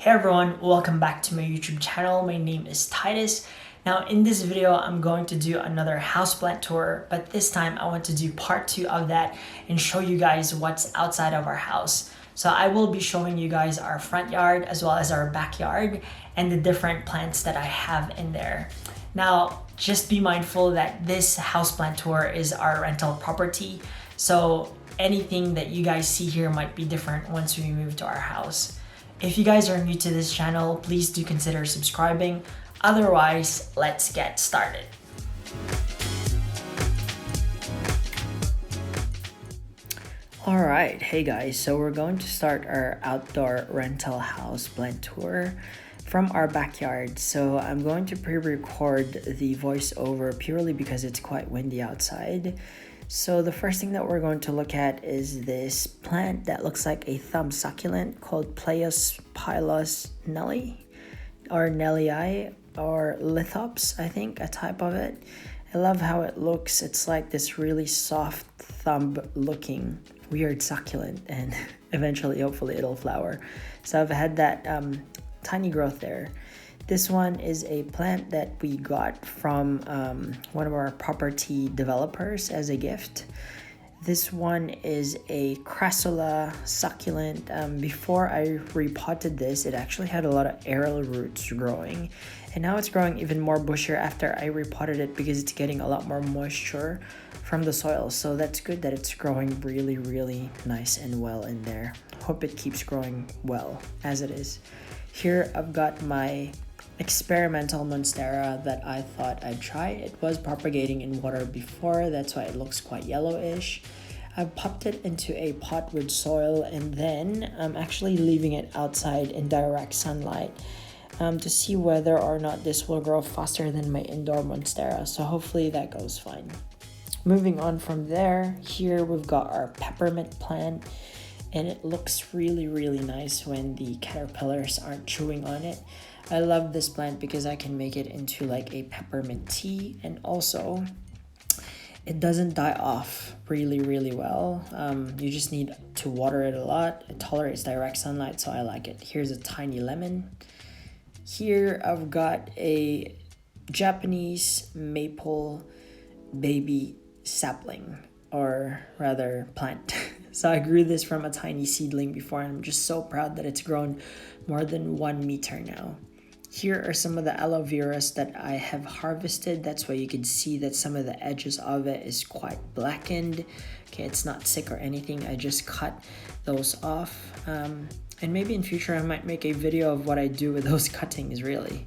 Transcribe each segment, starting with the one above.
Hey everyone, welcome back to my YouTube channel. My name is Titus. Now in this video, I'm going to do another houseplant tour, but this time I want to do part 2 of that and show you guys what's outside of our house. So I will be showing you guys our front yard as well as our backyard and the different plants that I have in there. Now, just be mindful that this houseplant tour is our rental property. So anything that you guys see here might be different once we move to our house. If you guys are new to this channel, please do consider subscribing. Otherwise, let's get started. Alright, hey guys, so we're going to start our outdoor rental house plant tour from our backyard. So I'm going to pre-record the voiceover purely because it's quite windy outside. So the first thing that we're going to look at is this plant that looks like a thumb succulent called Pylos Nelly or Nellii or Lithops, I think, a type of it. I love how it looks. It's like this really soft thumb looking weird succulent, and eventually hopefully it'll flower. So I've had that tiny growth there. This one is a plant that we got from one of our property developers as a gift. This one is a crassula succulent. Before I repotted this, it actually had a lot of aerial roots growing, and now it's growing even more bushier after I repotted it because it's getting a lot more moisture from the soil. So that's good that it's growing really nice and well in there. Hope it keeps growing well as it is. Here I've got my experimental monstera that I thought I'd try. It was propagating in water before, that's why it looks quite yellowish. I popped it into a pot with soil, and then I'm actually leaving it outside in direct sunlight to see whether or not this will grow faster than my indoor monstera. So hopefully that goes fine. Moving on from there, here we've got our peppermint plant, and it looks really nice when the caterpillars aren't chewing on it. I love this plant because I can make it into like a peppermint tea, and also it doesn't die off really well. You just need to water it a lot. It tolerates direct sunlight, so I like it. Here's a tiny lemon. Here I've got a Japanese maple baby sapling, or rather plant. So I grew this from a tiny seedling before, and I'm just so proud that it's grown more than 1 meter now. Here are some of the aloe veras that I have harvested. That's why you can see that some of the edges of it is quite blackened. Okay, it's not sick or anything. I just cut those off. And maybe in future I might make a video of what I do with those cuttings, really.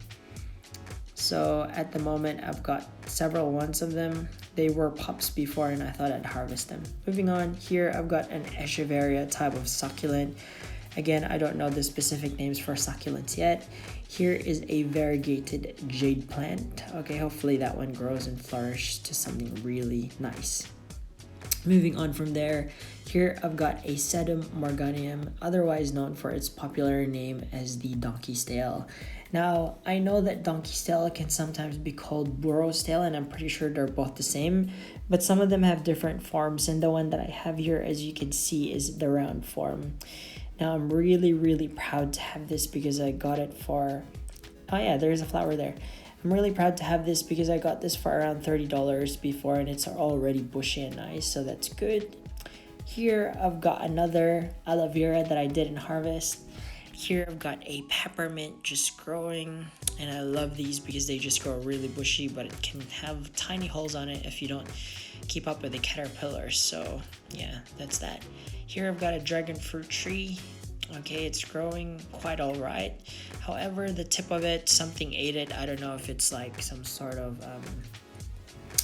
So at the moment I've got several ones of them. They were pups before and I thought I'd harvest them. Moving on, here I've got an echeveria type of succulent. Again, I don't know the specific names for succulents yet. Here is a variegated jade plant. Okay, hopefully that one grows and flourishes to something really nice. Moving on from there, here I've got a sedum morganium, otherwise known for its popular name as the donkey stale. Now, I know that donkey stale can sometimes be called burro stale, and I'm pretty sure they're both the same, but some of them have different forms, and the one that I have here, as you can see, is the round form. Now, I'm really proud to have this because I got it for, oh yeah, there's a flower there. I'm really proud to have this because I got this for around $30 before, and it's already bushy and nice, so that's good. Here I've got another aloe vera that I didn't harvest. Here I've got a peppermint just growing, and I love these because they just grow really bushy, but it can have tiny holes on it if you don't keep up with the caterpillars. So yeah, that's that. Here I've got a dragon fruit tree. Okay, it's growing quite all right. However, the tip of it, something ate it. I don't know if it's like some sort of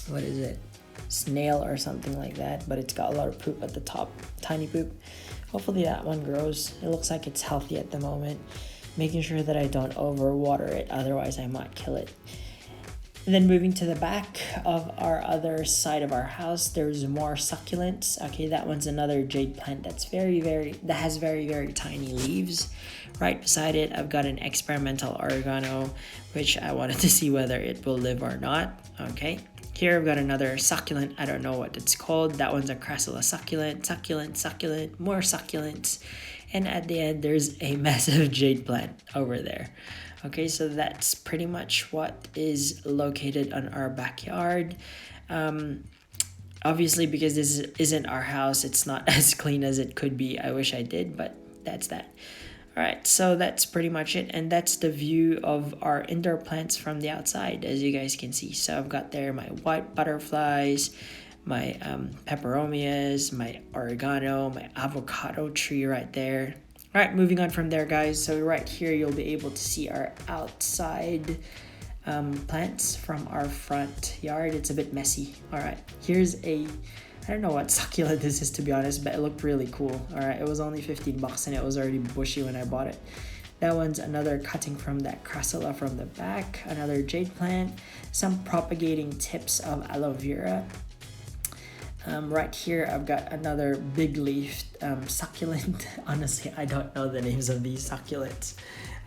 what is it, snail or something like that, but it's got a lot of poop at the top, tiny poop. Hopefully that one grows. It looks like it's healthy at the moment. Making sure that I don't overwater it, otherwise I might kill it. And then moving to the back of our other side of our house, there's more succulents. Okay, that one's another jade plant that's that has very tiny leaves. Right beside it, I've got an experimental oregano, which I wanted to see whether it will live or not. Okay, here I've got another succulent. I don't know what it's called. That one's a crassula succulent, more succulents. And at the end, there's a massive jade plant over there. Okay, so that's pretty much what is located on our backyard. Obviously, because this isn't our house, it's not as clean as it could be. I wish I did, but that's that. All right, so that's pretty much it, and that's the view of our indoor plants from the outside, as you guys can see. So I've got there my white butterflies, my peperomias, my oregano, my avocado tree right there. All right, moving on from there, guys. So right here, you'll be able to see our outside plants from our front yard. It's a bit messy. All right, here's I don't know what succulent this is, to be honest, but it looked really cool. All right, it was only 15 bucks and it was already bushy when I bought it. That one's another cutting from that crassula from the back, another jade plant, some propagating tips of aloe vera. Right here, I've got another big leaf succulent. Honestly, I don't know the names of these succulents.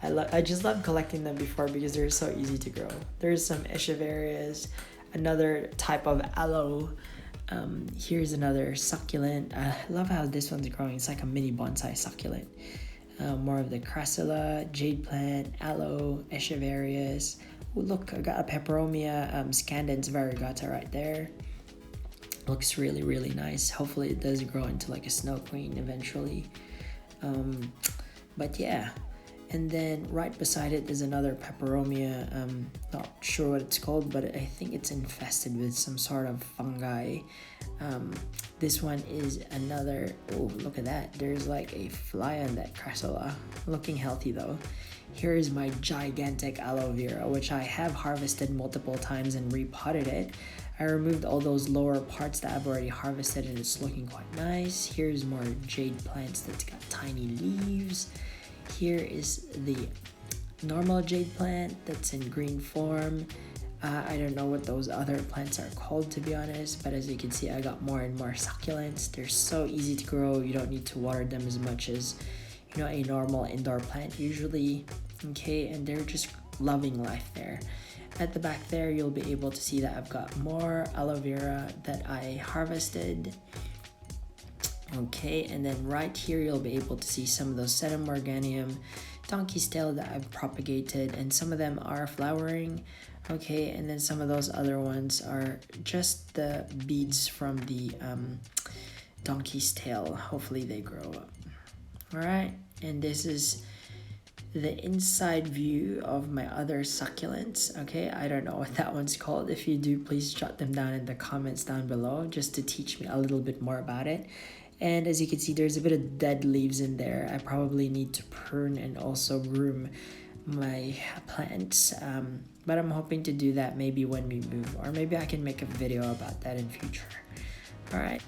I just love collecting them before because they're so easy to grow. There's some echeverias, another type of aloe. Here's another succulent. I love how this one's growing. It's like a mini bonsai succulent. More of the crassula, jade plant, aloe, echeverias. Oh, look, I got a peperomia scandens variegata right there. Looks really, really nice. Hopefully it does grow into like a snow queen eventually. But yeah. And then right beside it is another peperomia. Not sure what it's called, but I think it's infested with some sort of fungi. This one is another. Oh, look at that. There's like a fly on that crassula. Looking healthy though. Here is my gigantic aloe vera, which I have harvested multiple times and repotted it. I removed all those lower parts that I've already harvested and it's looking quite nice. Here's more jade plants that's got tiny leaves. Here is the normal jade plant that's in green form. I don't know what those other plants are called, to be honest, but as you can see, I got more and more succulents. They're so easy to grow. You don't need to water them as much as, you know, a normal indoor plant usually. Okay, and they're just loving life there. At the back there, you'll be able to see that I've got more aloe vera that I harvested. Okay, and then right here you'll be able to see some of those sedum morganium donkey's tail that I've propagated, and some of them are flowering. Okay, and then some of those other ones are just the beads from the donkey's tail. Hopefully they grow up. All right, and this is the inside view of my other succulents. Okay, I don't know what that one's called. If you do, please jot them down in the comments down below just to teach me a little bit more about it. And as you can see, there's a bit of dead leaves in there. I probably need to prune and also groom my plants, but I'm hoping to do that maybe when we move, or maybe I can make a video about that in future. All right,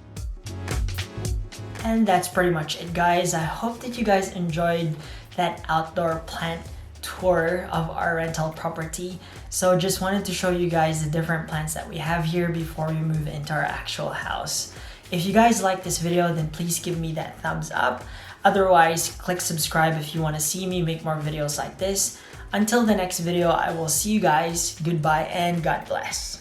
and that's pretty much it, guys. I hope that you guys enjoyed that outdoor plant tour of our rental property. So just wanted to show you guys the different plants that we have here before we move into our actual house. If you guys like this video, then please give me that thumbs up. Otherwise, click subscribe if you want to see me make more videos like this. Until the next video, I will see you guys. Goodbye and God bless.